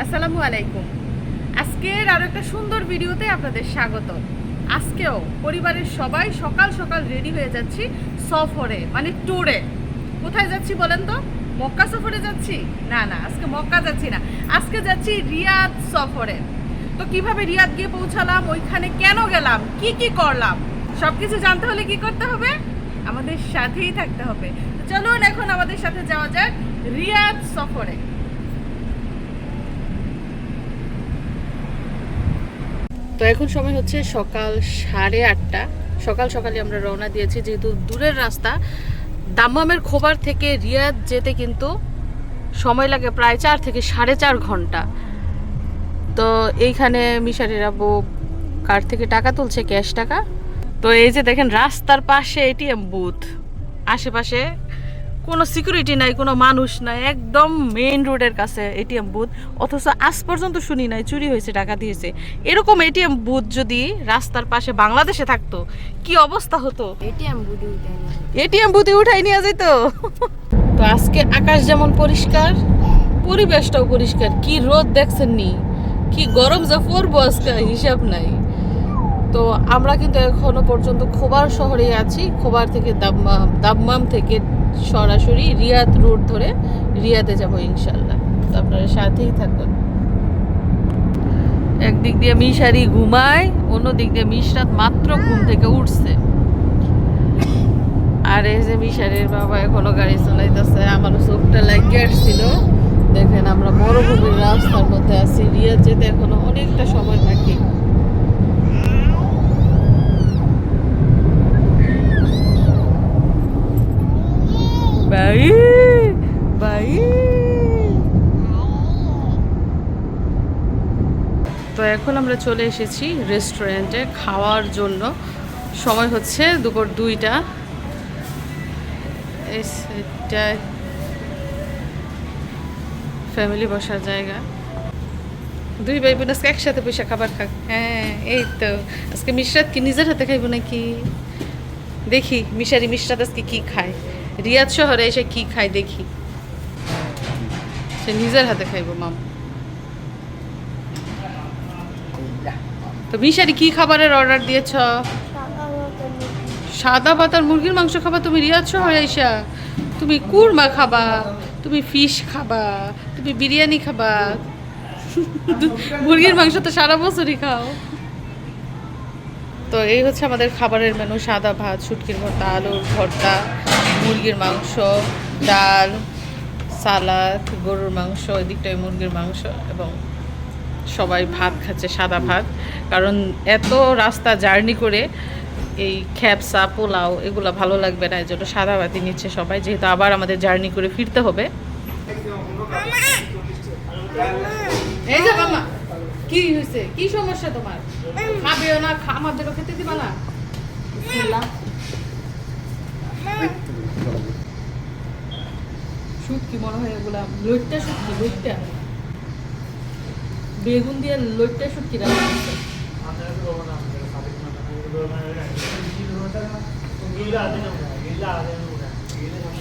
আসসালামু আলাইকুম। আজকের আরো একটা সুন্দর ভিডিওতে আপনাদের স্বাগত। আজকেও পরিবারের সবাই সকাল সকাল রেডি হয়ে যাচ্ছি সফরে, মানে ট্যুরে। কোথায় যাচ্ছি বলেন তো? মক্কা সফরে যাচ্ছি? না না, আজকে মক্কা যাচ্ছি না, আজকে যাচ্ছি রিয়াদ সফরে। তো কিভাবে রিয়াদ গিয়ে পৌঁছালাম, ওইখানে কেন গেলাম, কি কি করলাম, সবকিছু জানতে হলে কি করতে হবে? আমাদের সাথেই থাকতে হবে। তো চলুন এখন আমাদের সাথে যাওয়া যাক রিয়াদ সফরে। তো এখন সময় হচ্ছে সকাল 8:30। সকাল সকালে আমরা রওনা দিয়েছি, যেহেতু দূরের রাস্তা। দাম্মামের খোবার থেকে রিয়াদ যেতে কিন্তু সময় লাগে প্রায় 4 থেকে 4.5 ঘন্টা। তো এইখানে মিশারির আব্বু কার থেকে টাকা তুলছে, ক্যাশ টাকা। তো এই যে দেখেন রাস্তার পাশে এটিএম বুথ, আশেপাশে কোনো সিকিউরিটি নাই, কোনো মানুষ নাই, একদম মেইন রোডের কাছে এটিএম বুথ। অথচ আজ পর্যন্ত শুনি নাই চুরি হয়েছে, টাকা দিয়েছে। এরকম এটিএম বুথ যদি রাস্তার পাশে বাংলাদেশে থাকতো কি অবস্থা হতো? এটিএম বুথে উঠাই নিয়ে যেত। তো আজকে আকাশ যেমন পরিষ্কার, পরিবেশটাও পরিষ্কার। কি রোদ দেখছেন নি, কি গরম যা পড়বো আজকে হিসাব নাই। তো আমরা কিন্তু এখনো পর্যন্ত খোবার শহরে আছি। খোবার থেকে দাম্মাম থেকে সরাসরি রিয়াদ রোড ধরে রিয়াদে যাব ইনশাল্লাহ। তো আপনারা সাথেই থাকুন। একদিক দিয়ে মিশারি ঘুমায়, অন্য দিক দিয়ে মিশরাত মাত্র ঘুম থেকে উঠছে। আর এই যে মিশারির বাবা এখনো গাড়ি চালাইতেছে। আমারও চোখটা লাগিয়ে আসছিল। দেখেন আমরা মরুভূমির রাস্তার মধ্যে আছি। রিয়াদ যেতে এখনো অনেকটা সময় বাকি। Bye bye. তো এখন আমরা চলে এসেছি রেস্টুরেন্টে খাওয়ার জন্য। সময় হচ্ছে দুপুর 2টা। এটাই ফ্যামিলি বসার জায়গা। দুই ভাই বোন আজকে একসাথে বসে খাবার খাক। হ্যাঁ এই তো আজকে মিশরাত কি নিজের হাতে খাইব নাকি দেখি। মিশরাত আজকে কি খায়, রিয়াদ শহরে এসে কি খায় দেখি। সে নিজের হাতে খাইব মাম। তো মিশারি কি খাবারের অর্ডার দিয়েছ? সাদা ভাত আর মুরগির মাংস খাবা তুমি রিয়াদ শহরে আইসা? তুমি কুরমা খাবা, তুমি ফিশ খাবা, তুমি বিরিয়ানি খাবা। মুরগির মাংস তো সারা বছরই খাও। তো এই হচ্ছে আমাদের খাবারের মেনু। সাদা ভাত, শুটকির ভর্তা, আলুর ভর্তা, মুরগির মাংস, ডাল, সালাদ, গরুর মাংস, এদিকটায় মুরগির মাংস, এবং সবাই ভাত খাচ্ছে, সাদা ভাত। কারণ এত রাস্তা জার্নি করে এই খ্যাপসা পোলাও এগুলো ভালো লাগবে না, এই জন্য সাদা ভাতই নিচ্ছে সবাই, যেহেতু আবার আমাদের জার্নি করে ফিরতে হবে। এই যে মামা, কি হয়েছে, কি সমস্যা তোমার? খাবেও না, আমাদেরও খেতে দিবা না? শুটকি মনে হয় এগুলা লইট্টা শুটকি, লইট্টা বেগুন দিয়ে লইট্টা শুটকি রান্না করছে।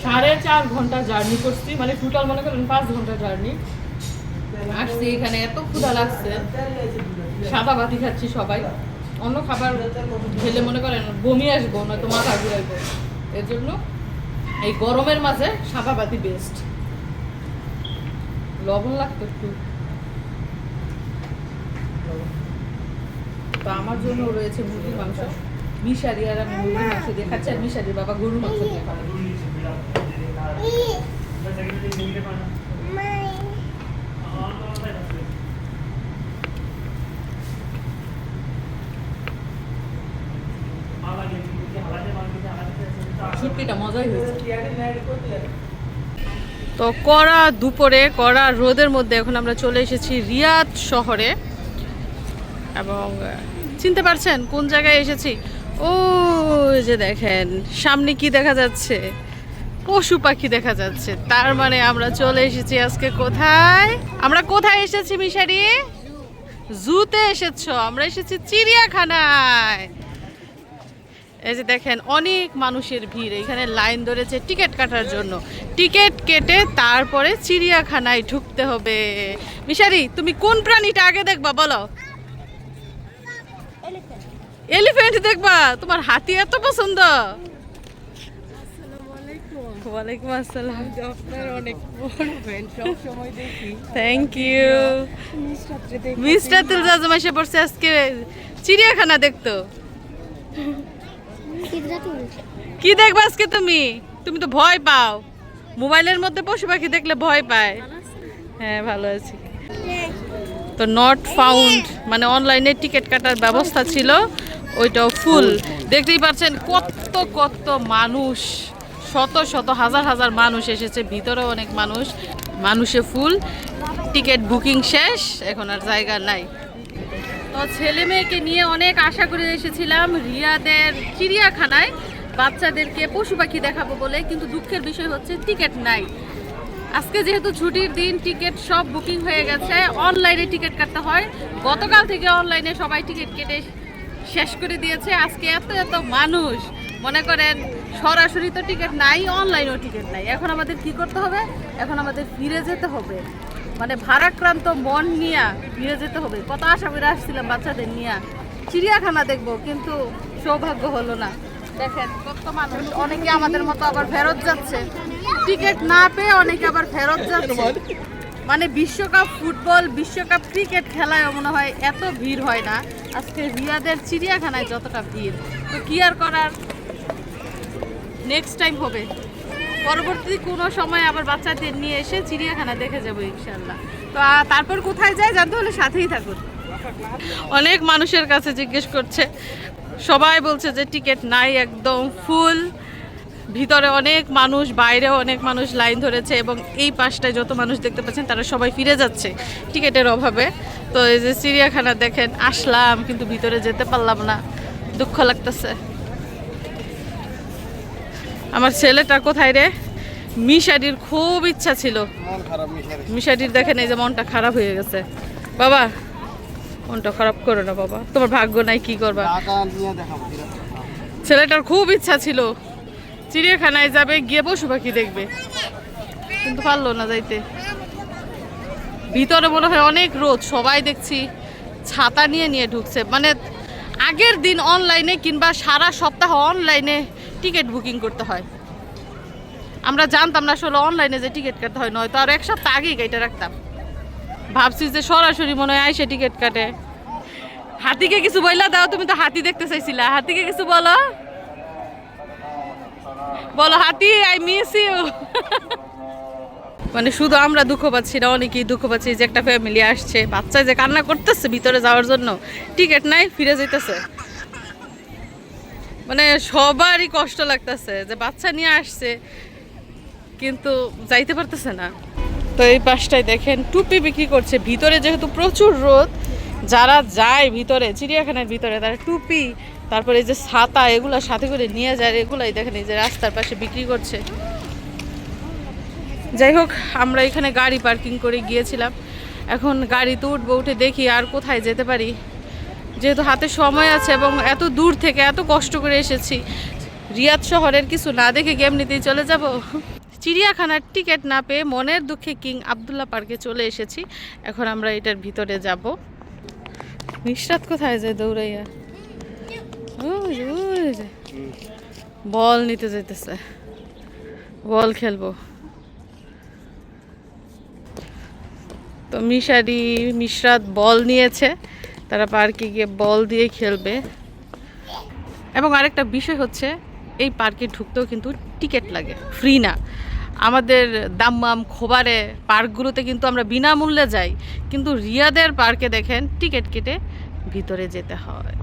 4.5 ঘন্টা জার্নি করছি, মানে টোটাল মনে করেন 5 ঘন্টা জার্নি। আসছি এখানে, এত ক্ষুধা লাগছে, সাদা ভাতই খাচ্ছি সবাই। অন্য খাবার খেলে মনে করেন বমি আসবো, নয়তো মাথা ঘুরাইবো। এর জন্য এই গরমের মাঝে সাদা ভাতই বেস্ট। লবণ লাগতো একটু। তো আমার জন্য রয়েছে মুরগির মাংস। মিশারি আর আমি মুরগির মাংস দিয়ে খাচ্ছি, আর মিশারির বাবা গরুর মাংস দিয়ে খাবে। শুটকিটা মজাই হয়েছে। তো কড়া দুপুরে, কড়া রোদের মধ্যে এখন আমরা চলে এসেছি রিয়াদ শহরে। এবং চিনতে পারছেন কোন জায়গায় এসেছি? ও যে দেখেন সামনে কি দেখা যাচ্ছে, পশু পাখি দেখা যাচ্ছে। তার মানে আমরা চলে এসেছি আজকে কোথায়? আমরা কোথায় এসেছি মিশারি? জুতে এসেছো? আমরা এসেছি চিড়িয়াখানায়। এই যে দেখেন অনেক মানুষের ভিড়, এখানে লাইন ধরেছে টিকিট কাটার জন্য। টিকিট কেটে তারপরে চিড়িয়াখানায় ঢুকতে হবে। মিশারি, তুমি কোন প্রাণীটা আগে দেখবা বলো? এলিফ্যান্ট দেখবা? তোমার হাতি এত পছন্দ? ওয়ালাইকুম আসসালাম। Thank you. মিস্টার তুলজাজম এসে পড়ছে আজকে চিড়িয়াখানা দেখতো। কি দেখবা আজকে তুমি? তুমি তো ভয় পাও, মোবাইলের মধ্যে পশু পাখি দেখলে ভয় পায়। হ্যাঁ ভালো আছি। তো নট ফাউন্ড মানে অনলাইনে টিকিট কাটার ব্যবস্থা ছিল, ওইটাও ফুল। দেখতেই পাচ্ছেন কত কত মানুষ, শত শত হাজার হাজার মানুষ এসেছে, ভিতরেও অনেক মানুষ, মানুষে ফুল। টিকিট বুকিং শেষ, এখন আর জায়গা নাই। তো ছেলে মেয়েকে নিয়ে অনেক আশা করে এসেছিলাম রিয়াদের চিড়িয়াখানায় বাচ্চাদেরকে পশু পাখি দেখাবো বলে, কিন্তু দুঃখের বিষয় হচ্ছে টিকিট নাই। আজকে যেহেতু ছুটির দিন, টিকিট সব বুকিং হয়ে গেছে, অনলাইনে টিকিট কাটতে হয়। গতকাল থেকে অনলাইনে সবাই টিকিট কেটে শেষ করে দিয়েছে। আজকে এত এত মানুষ, মনে করেন সরাসরি তো টিকিট নাই, অনলাইনেও টিকিট নাই। এখন আমাদের কি করতে হবে? এখন আমাদের ফিরে যেতে হবে, মানে ভারাক্রান্ত মন নিয়ে ফিরে যেতে হবে। কত আশা করে আসছিলাম বাচ্চাদের নিয়ে চিড়িয়াখানা দেখবো, কিন্তু সৌভাগ্য হলো না। দেখেন কত মানুষ, অনেকে আমাদের মতো আবার ফেরত যাচ্ছে, টিকিট না পেয়ে অনেকে আবার ফেরত যাচ্ছে। মানে বিশ্বকাপ ফুটবল, বিশ্বকাপ ক্রিকেট খেলায় মনে হয় এত ভিড় হয় না, আজকে রিয়াদের চিড়িয়াখানায় যতটা ভিড়। তো কি আর করার, নেক্সট টাইম হবে, পরবর্তী কোনো সময় আবার বাচ্চাদের নিয়ে এসে চিড়িয়াখানা দেখে যাবো ইনশাল্লাহ। তো তারপর কোথায় যায় জানতে হলে সাথেই থাকুন। অনেক মানুষের কাছে জিজ্ঞেস করছে, সবাই বলছে যে টিকিট নাই, একদম ফুল। ভিতরে অনেক মানুষ, বাইরেও অনেক মানুষ লাইন ধরেছে, এবং এই পাশটায় যত মানুষ দেখতে পাচ্ছেন তারা সবাই ফিরে যাচ্ছে টিকিটের অভাবে। তো এই যে চিড়িয়াখানা দেখেন, আসলাম কিন্তু ভিতরে যেতে পারলাম না, দুঃখ লাগতেছে। আমার ছেলেটা কোথায় রে? মিশারির খুব ইচ্ছা ছিল, মিশারির দেখেন এই যে মনটা খারাপ হয়ে গেছে। বাবা মনটা খারাপ করো না বাবা, তোমার ভাগ্য নাই, কি করবা। ছেলেটার খুব ইচ্ছা ছিল চিড়িয়াখানায় যাবে, গিয়ে পশু পাখি দেখবে, কিন্তু পারলো না যাইতে। ভিতরে মনে হয় অনেক রোদ, সবাই দেখছি ছাতা নিয়ে নিয়ে ঢুকছে। মানে আগের দিন অনলাইনে কিংবা সারা সপ্তাহ অনলাইনে টিকিট বুকিং করতে হয়। আমরা জানতাম না আসলে অনলাইনে যে টিকিট কাটতে হয়, নয়তো আর এক সপ্তাহ আগেই কেটে রাখতাম। ভাবছি যে সরাসরি মনে হয় আইসে টিকিট কাটে। হাতিকে কিছু বইলা দাও, তুমি তো হাতি দেখতে চাইছিলা, হাতিকে কিছু বলো, বলো হাতি আই মিস ইউ। মানে শুধু আমরা দুঃখ পাচ্ছি না, অনেকেই দুঃখ পাচ্ছি যে একটা ফ্যামিলি আসছে, বাচ্চা যে কান্না করতেছে ভিতরে যাওয়ার জন্য, টিকিট নাই, ফিরে যেতেছে। মানে সবারই কষ্ট লাগতেছে যে বাচ্চা নিয়ে আসছে কিন্তু যাইতে পারতেছে না। তো এই পাশটায় দেখেন টুপি বিক্রি করছে, ভিতরে যেহেতু প্রচুর রোদ, যারা যায় ভিতরে চিড়িয়াখানার ভিতরে তারা টুপি, তারপরে এই যে ছাতা, এগুলো সাথে করে নিয়ে যায়, এগুলাই দেখেন এই যে রাস্তার পাশে বিক্রি করছে। যাই হোক, আমরা এখানে গাড়ি পার্কিং করে গিয়েছিলাম, এখন গাড়িতে উঠবো, উঠে দেখি আর কোথায় যেতে পারি। যেহেতু হাতে সময় আছে এবং এত দূর থেকে এত কষ্ট করে এসেছি, রিয়াদ শহরের কিছু না দেখে এমনিতেই চলে যাব। চিড়িয়াখানার টিকিট না পেয়ে মনের দুঃখে কিং আবদুল্লাহ পার্কে চলে এসেছি। এখন আমরা এটার ভিতরে যাব। নিশরাত কোথায় যায় দৌড়াইয়া? বল নিতে যেতেছে, বল খেলবো। তো মিশরাত বল নিয়েছে, তারা পার্কে গিয়ে বল দিয়ে খেলবে। এবং আরেকটা বিষয় হচ্ছে, এই পার্কে ঢুকতেও কিন্তু টিকিট লাগে, ফ্রি না। আমাদের দাম্মাম, খোবারে পার্কগুলোতে কিন্তু আমরা বিনামূল্যে যাই, কিন্তু রিয়াদের পার্কে দেখেন টিকিট কেটে ভিতরে যেতে হয়।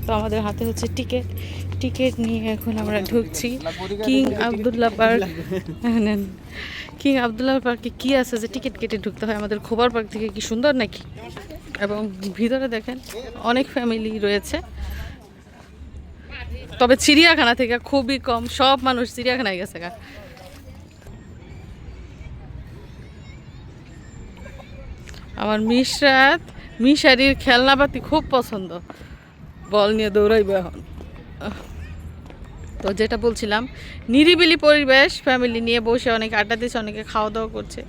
তো আমাদের হাতে হচ্ছে টিকিট নিয়ে এখন আমরা ঢুকছি King Abdullah park. King Abdullah পার্কে কি আছে যে টিকিট কেটে ঢুকতে হয়? আমাদের খোবার পার্ক থেকে কি সুন্দর নাকি? এবং ভিতরে দেখেন অনেক ফ্যামিলি রয়েছে, তবে চিড়িয়াখানা থেকে খুবই কম, সব মানুষ চিড়িয়াখানায় গেছে গা। আমার মিশারির খেলনাপাতি খুব পছন্দ, বল নিয়ে দৌড়াইবে এখন। তো যেটা বলছিলাম, নিরিবিলি পরিবেশ, ফ্যামিলি নিয়ে বসে অনেকে আড্ডা দিচ্ছে, অনেকে খাওয়া দাওয়া করছে।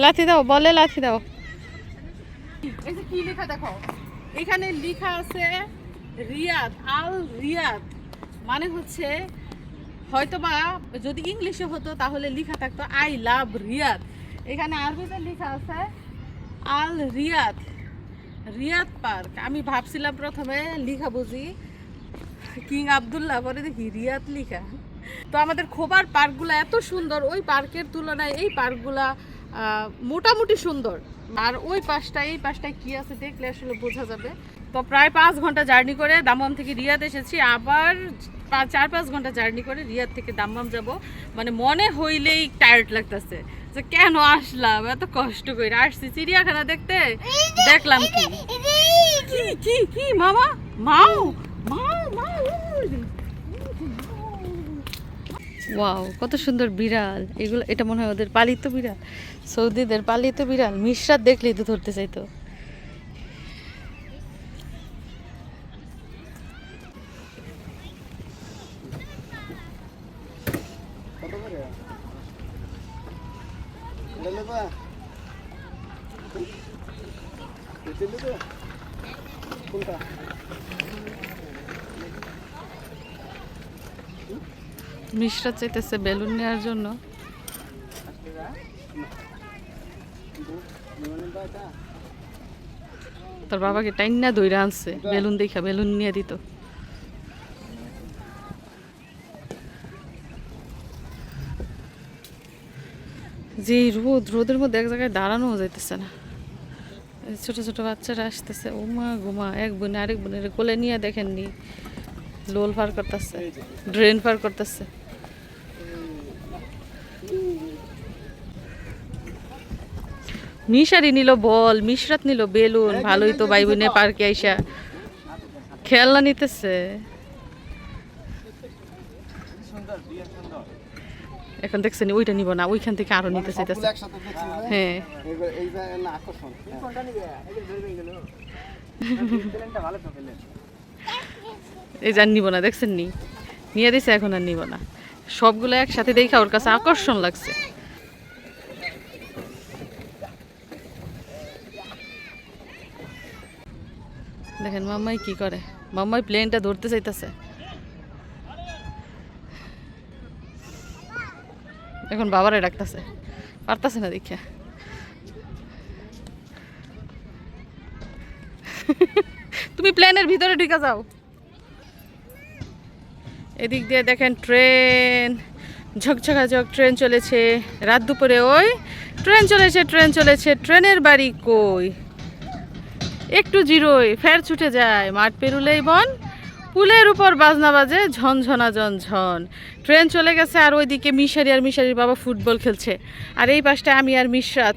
লাথি দাও, বলে লাথি দাও। এই যে কি লেখা দেখো, এখানে লেখা আছে রিয়াদ, আল রিয়াদ, মানে হচ্ছে হয়তোবা যদি ইংলিশে হতো তাহলে লেখা থাকতো আই লাভ রিয়াদ। এখানে আরবিতে লেখা আছে আল রিয়াদ, রিয়াদ পার্ক। আমি ভাবছিলাম প্রথমে লিখা বুঝি কিং আবদুল্লাহ, পরে দেখি রিয়াদ লিখা। তো আমাদের খোবার পার্কগুলো এত সুন্দর, ওই পার্কের তুলনায় এই পার্কগুলা মোটামুটি সুন্দর। আর ওই পাশটা এই পাশটায় কি আছে দেখলে আসলে বোঝা যাবে। তো প্রায় 5 ঘন্টা জার্নি করে দাম্মাম থেকে রিয়াদ এসেছি, আবার 4-5 ঘন্টা জার্নি করে রিয়াদ থেকে দাম্মাম যাব। মানে মনে হইলেই টায়ার্ড লাগতেছে যে কেন আসলাম, এত কষ্ট করে আসছি চিড়িয়াখানা দেখতে। দেখলাম কি কি কি কি মামা, মাও মাও মাও, ওয়াও কত সুন্দর বিড়াল এগুলো। এটা মনে হয় ওদের পালিত বিড়াল, সৌদিদের পালিত বিড়াল। মিশরাত দেখলেই তো ধরতে চাইতো। মিশরা চাইতেছে বেলুন নেওয়ার জন্য। তোর বাবাকে টাইনা দইরা আনছে বেলুন দেখা, বেলুন নিয়ে দিত। যে রোদ, রোদের মধ্যে এক জায়গায় দাঁড়ানো যাইতেছে না। ছোট ছোট বাচ্চারা আসতেছে, ও মা গোমা, এক বোনে আরেক বোনের কোলে নিয়ে দেখেননি লোল পার করতেছে, ড্রেন পার করতেছে। মিশারি নিল বল, মিশরাত নিল বেলুন। ভালোই তো ভাই বোনে পার্কে আইসা খেলনা নিতেছে। এখন দেখছেন ওইটা নিব না, ওইখান থেকে আরো নিতে চাইতেছে। হ্যাঁ এই যে নিব না, দেখছেন নি নিয়ে দিছে, এখন আর নিব না। সবগুলো একসাথে দেখা ওর কাছে আকর্ষণ লাগছে। দেখেন মাম্মাই কি করে, মাম্মাই প্লেনটা ধরতে চাইতেছে। এখন বাবারে ডাকতেছে, পারতেছে না দেখে। তুমি প্লেনের ভিতরে ঢুকে যাও। এদিক দিয়ে দেখেন ট্রেন, ঝকঝকাঝক ট্রেন চলেছে। রাত দুপুরে ওই ট্রেন চলেছে, ট্রেন চলেছে। ট্রেনের বাড়ি কই, একটু জিরোই ফের ছুটে যায়। মাঠ পেরুলেই বন, পুলের উপর বাজনা বাজে ঝনঝনা ঝনঝন। ট্রেন চলে গেছে, আর ওইদিকে মিশারি আর মিশারির বাবা ফুটবল খেলছে। আর এই পাশটা আমি আর মিশরাত,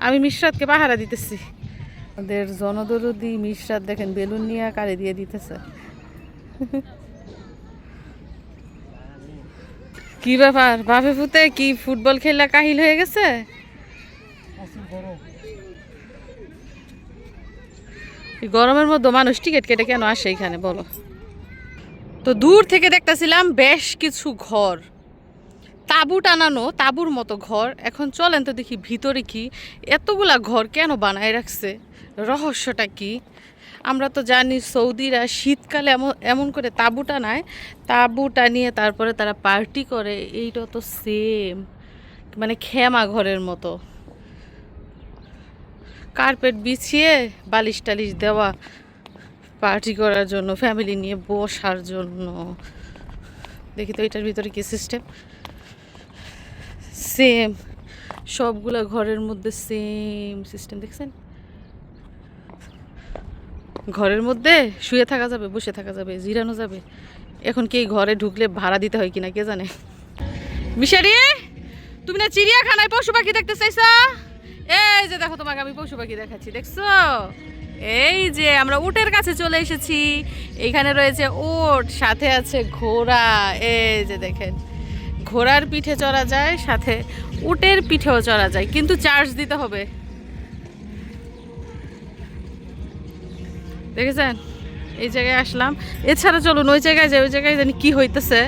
আমি মিশরাতকে পাহারা দিতেছি। ওদের জনদরদি মিশরাত দেখেন বেলুন নিয়ে কারে দিয়ে দিতেছে। কি ব্যাপার বাপে ফুতে, কি ফুটবল খেলা কাহিল হয়ে গেছে? গরমের মধ্যে মানুষ টিকিট কেটে কেন আসে এখানে বলো? তো দূর থেকে দেখতেছিলাম বেশ কিছু ঘর, তাঁবু টানানো, তাঁবুর মতো ঘর। এখন চলেন তো দেখি ভিতরে কি এতগুলা ঘর কেন বানায় রাখছে, রহস্যটা কি। আমরা তো জানি সৌদিরা শীতকালে এমন করে তাঁবু টানায়, তাঁবু টানিয়ে তারপরে তারা পার্টি করে। এইটা তো সেম, মানে খেমা ঘরের মতো, কার্পেট বিছিয়ে বালিশ টালিশ দেওয়া, পার্টি করার জন্য, ফ্যামিলি নিয়ে বসার জন্য। দেখি তো এটার ভিতরে কি সিস্টেম। সেম সবগুলা ঘরের মধ্যে সেম সিস্টেম, দেখছেন? ঘরের মধ্যে শুয়ে থাকা যাবে, বসে থাকা যাবে, জিরানো যাবে। এখন কি ঘরে ঢুকলে ভাড়া দিতে হয় কিনা কে জানে। মিশারি, তুমি না চিড়িয়াখানায় পশু পাখি দেখতে চাইছো? এই যে দেখো তোমাকে আমি পশু পাখি দেখাচ্ছি, দেখছো? এই যে আমরা উটের কাছে চলে এসেছি। এখানে রয়েছে উট, সাথে আছে ঘোড়া। এই যে দেখেন, ঘোড়ার পিঠে চড়া যায়, সাথে উটের পিঠেও চড়া যায়, কিন্তু চার্জ দিতে হবে। দেখেছেন, এই জায়গায় আসলাম। এছাড়া চলুন ওই জায়গায় যাই, ওই জায়গায় জানি কি হইতেছে।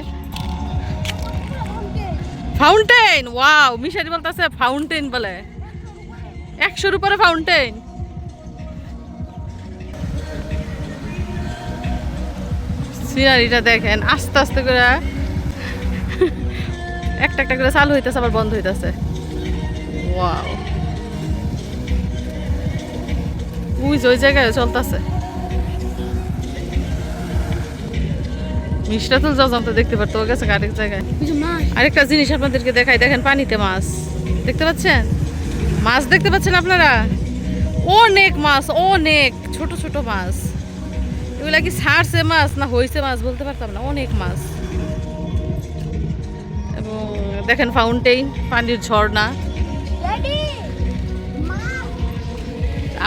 ফাউন্টেন, ওয়াও, মিশারি বলতেছে ফাউন্টেন বলে, 100-র উপরে ফাউন্টেন। সিনারিটা দেখেন, আস্তে আস্তে করে একটা একটা করে চালু হইতেছে আবার বন্ধ হইতেছে। ওয়াও, ওই জায়গায় চলতেছে। মিষ্টাতুল জজম তো দেখতে পারতো, ও গেছে আরেক জায়গায়। আরেকটা জিনিস আপনাদেরকে দেখাই, দেখেন পানিতে মাছ দেখতে পাচ্ছেন, মাছ দেখতে পাচ্ছেন আপনারা? অনেক মাছ, অনেক ছোট ছোট মাছ। এগুলা কি ছাড়ছে মাছ না হইছে মাছ বলতে পারতাম না, অনেক মাছ। এবং দেখেন ফাউন্টেইন, পানির ঝর্ণা।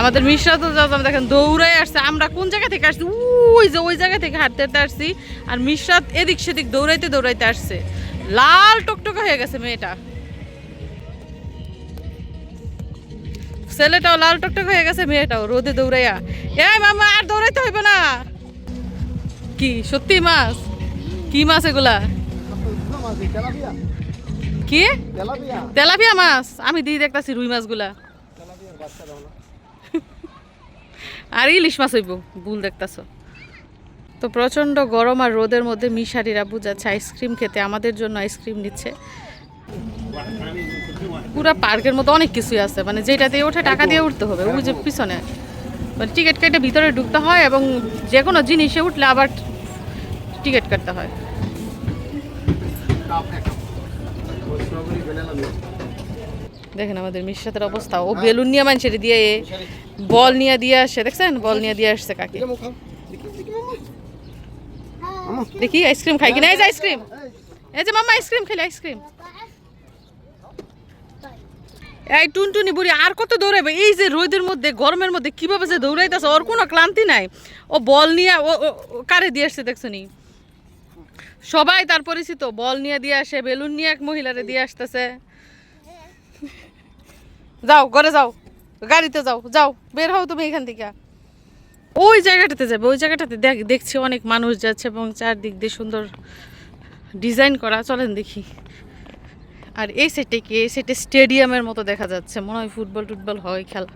আমাদের মিশরাতুল জজম দেখেন দৌড়াই আসছে। আমরা কোন জায়গা থেকে আসছি, ওই জায়গা থেকে হাঁটতে হাঁটতে আসছি, আর মিশরাত এদিক সেদিক দৌড়াইতে দৌড়াইতে আসছে। লাল টকটকা হয়ে গেছে মেয়েটা, ছেলেটাও লাল টকটক হয়ে গেছে, মেয়েটাও রোদে দৌড়াইয়া। এই মামা আর দৌড়াইতে হইব না। কি সত্যি মাছ? কি মাছ এগুলা? কি তেলাপিয়া মাছ? আমি দিয়ে দেখতাছি রুই মাছগুলা, আর ইলিশ মাছ হইব, ভুল দেখতাছ। তো প্রচন্ড গরম আর রোদের মধ্যে মিশারিরা বুঝাচ্ছে আইসক্রিম খেতে, আমাদের জন্য আইসক্রিম নিচ্ছে। পুরা পার্কের মতো অনেক কিছুই আছে, মানে যেটা দিয়ে ওঠে টাকা দিয়ে উঠতে হবে। ওই যে পিছনে মানে টিকিট কেটে ভিতরে ঢুকতে হয়, এবং যে কোনো জিনিসে উঠলে আবার টিকিট কাটতে হয়। দেখেন আমাদের মিশরাতের অবস্থা, ও বেলুন নিয়ে মানুষের দিয়ে বল নিয়ে দিয়ে আসে, দেখছেন বল নিয়ে দিয়ে আসছে কাকে। দেখি আইসক্রিম খাই কিনা। এই যে আইসক্রিম, এই যে মামা আইসক্রিম খেলে, আইসক্রিম। এই টুনটুনি বুড়ি আর কত দৌড়াবে, এই যে রোদের মধ্যে গরমের মধ্যে কিভাবে যে দৌড়াইতেছে, ওর কোনো ক্লান্তি নাই। ও বল নিয়ে ও কারে দিয়ে আসছে দেখছো নি, সবাই তার পরিচিত, বল নিয়ে দিয়ে আসে, বেলুন নিয়ে এক মহিলারে দিয়ে আসতেছে। যাও ঘরে যাও, গাড়িতে যাও, যাও বের হও তুমি এখান থেকে। ওই জায়গাটাতে যাবে, ওই জায়গাটাতে দেখছি অনেক মানুষ যাচ্ছে, এবং চারদিক দিয়ে সুন্দর ডিজাইন করা। চলেন দেখি। আর এই সাইডে কি, এই সাইডে স্টেডিয়ামের মতো দেখা যাচ্ছে, মনে হয় ফুটবল টুটবল হয় খেলা।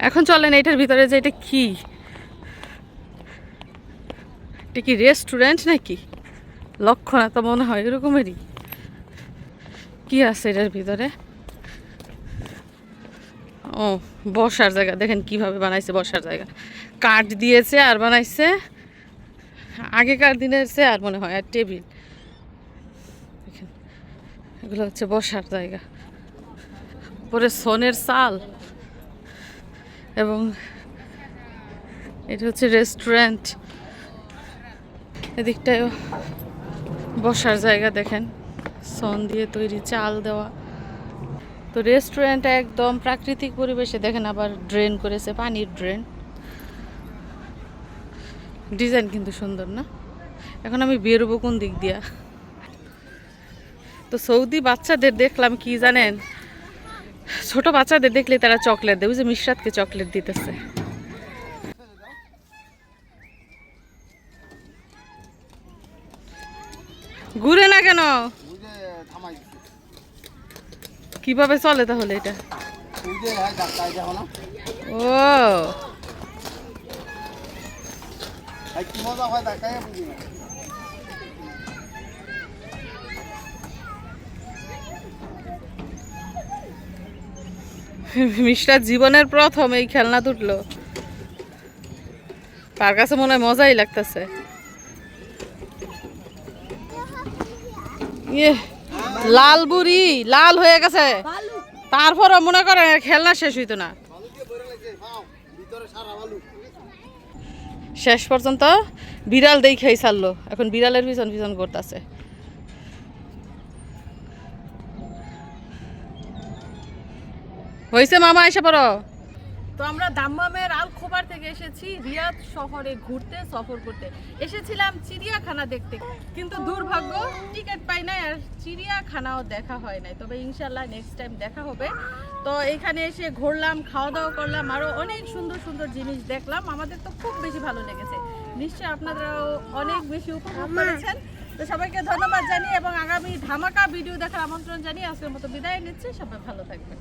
এখন চলেন এটার ভিতরে যে, এটা কি, এটা কি রেস্টুরেন্ট নাকি? লক্ষ্য না তো মনে হয় এরকমেরই। কি আছে এটার ভিতরে? ও বসার জায়গা, দেখেন কিভাবে বানাইছে বসার জায়গা, কাঠ দিয়েছে আর বানাইছে আগেকার দিনের চেয়ে, আর মনে হয় আর টেবিল। দেখেন এগুলো হচ্ছে বসার জায়গা, পরে সোনের চাল, এবং এটা হচ্ছে রেস্টুরেন্ট। এদিকটায়ও বসার জায়গা, দেখেন সোন দিয়ে তৈরি, চাল দেওয়া। তো রেস্টুরেন্টটা একদম প্রাকৃতিক পরিবেশে, দেখেন আবার ড্রেন করেছে, পানির ড্রেন। ডিজাইন কিন্তু সুন্দর না? এখন আমি বেরোবো কোন দিক দিয়া? তো সৌদি বাচ্চাদের দেখলাম কি জানেন, ছোট বাচ্চাদের দেখলে তারা চকলেট দেয়, ওই যে মিশরাতকে চকলেট দিতেছে। ঘুরে না কেন? কিভাবে চলে তাহলে এটা? ও মিশরাত জীবনের প্রথম এই খেলনা তুটলো, তার কাছে মনে হয় মজাই লাগতেছে। লাল বুড়ি লাল হয়ে গেছে, তারপরও মনে করেন খেলনা শেষ হইতো না। শেষ পর্যন্ত বিড়াল দেখেই ছাড়লো, এখন বিড়ালের পিছন পিছন করতেছে। হয়েছে মামা এসে পড়ো। তো আমরা দাম্মামের আল খোবার খোবার থেকে এসেছি রিয়াদ শহরে ঘুরতে, সফর করতে। এসেছিলাম চিড়িয়াখানা দেখতে, কিন্তু দুর্ভাগ্য টিকিট পাই নাই আর চিড়িয়াখানাও দেখা হয় নাই। তবে ইনশাল্লাহ নেক্সট টাইম দেখা হবে। তো এখানে এসে ঘুরলাম, খাওয়া দাওয়া করলাম, আরও অনেক সুন্দর সুন্দর জিনিস দেখলাম। আমাদের তো খুব বেশি ভালো লেগেছে, নিশ্চয়ই আপনারাও অনেক বেশি উপভোগ করেছেন। তো সবাইকে ধন্যবাদ জানিয়ে এবং আগামী ধামাকা ভিডিও দেখার আমন্ত্রণ জানিয়ে আজকের মতো বিদায় নিচ্ছি। সবাই ভালো থাকবেন।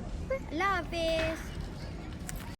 আল্লাহ হাফেজ।